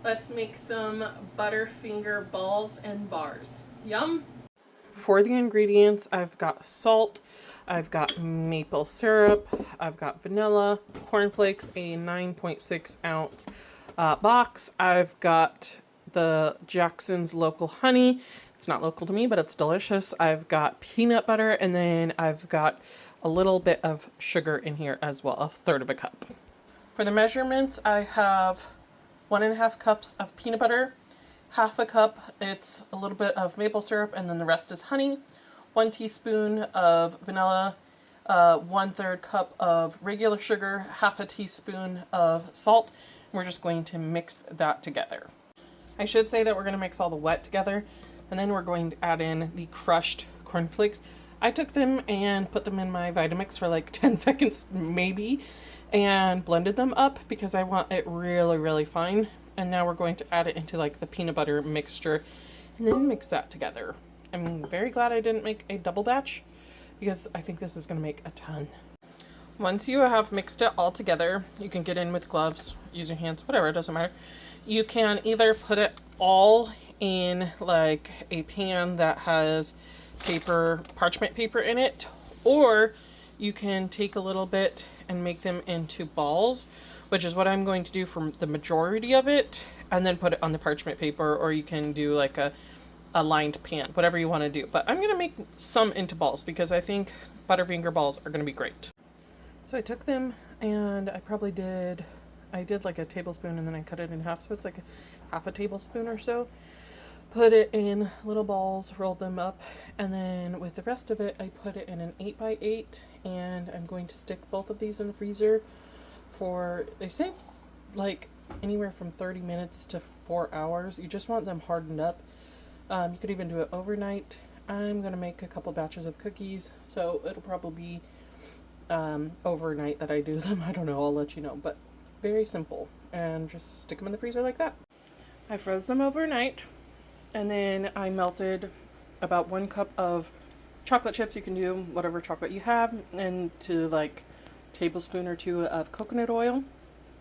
Let's make some Butterfinger balls and bars. Yum! For the ingredients, I've got salt, I've got maple syrup, I've got vanilla, cornflakes, a 9.6 ounce box. I've got the Jackson's local honey. It's not local to me, but it's delicious. I've got peanut butter, and then I've got a little bit of sugar in here as well, a third of a cup. For the measurements, I have 1.5 cups of peanut butter, half a cup, it's a little bit of maple syrup, and then the rest is honey, 1 teaspoon of vanilla, 1/3 cup of regular sugar, half a teaspoon of salt. We're just going to mix that together. I should say that we're going to mix all the wet together, and then we're going to add in the crushed cornflakes. I took them and put them in my Vitamix for like 10 seconds maybe, and blended them up because I want it really, really fine. And now we're going to add it into like the peanut butter mixture and then mix that together. I'm very glad I didn't make a double batch because I think this is going to make a ton. Once you have mixed it all together, you can get in with gloves, use your hands, whatever, it doesn't matter. You can either put it all in like a pan that has parchment paper in it, or you can take a little bit and make them into balls, which is what I'm going to do for the majority of it, and then put it on the parchment paper, or you can do like a lined pan, whatever you want to do. But I'm going to make some into balls because I think Butterfinger balls are going to be great. So I took them and I did like a tablespoon and then I cut it in half, so it's like half a tablespoon or so. Put it in little balls, rolled them up, and then with the rest of it, I put it in an 8x8, and I'm going to stick both of these in the freezer for, they say like anywhere from 30 minutes to 4 hours. You just want them hardened up. You could even do it overnight. I'm going to make a couple batches of cookies, so it'll probably be overnight that I do them. I don't know, I'll let you know, but very simple, and just stick them in the freezer like that. I froze them overnight. And then I melted about 1 cup of chocolate chips. You can do whatever chocolate you have, and to like a tablespoon or 2 of coconut oil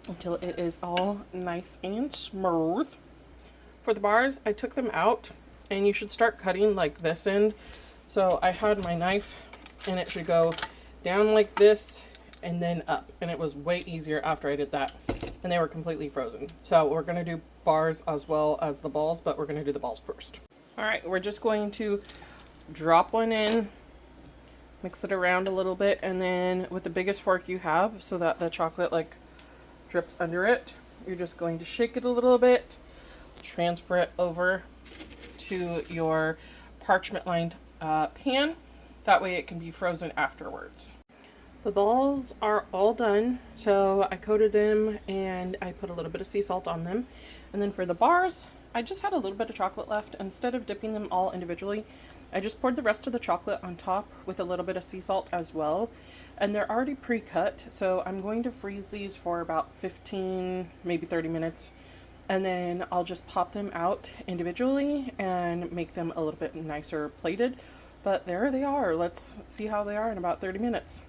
until it is all nice and smooth. For the bars, I took them out, and you should start cutting like this end. So I had my knife and it should go down like this and then up, and it was way easier after I did that, and they were completely frozen. So we're going to do bars as well as the balls, but we're going to do the balls first. All right, we're just going to drop one in, mix it around a little bit, and then with the biggest fork you have so that the chocolate like drips under it, you're just going to shake it a little bit, transfer it over to your parchment lined pan. That way it can be frozen afterwards. The balls are all done, so I coated them and I put a little bit of sea salt on them. And then for the bars, I just had a little bit of chocolate left. Instead of dipping them all individually, I just poured the rest of the chocolate on top with a little bit of sea salt as well. And they're already pre-cut, so I'm going to freeze these for about 15, maybe 30 minutes. And then I'll just pop them out individually and make them a little bit nicer plated. But there they are. Let's see how they are in about 30 minutes.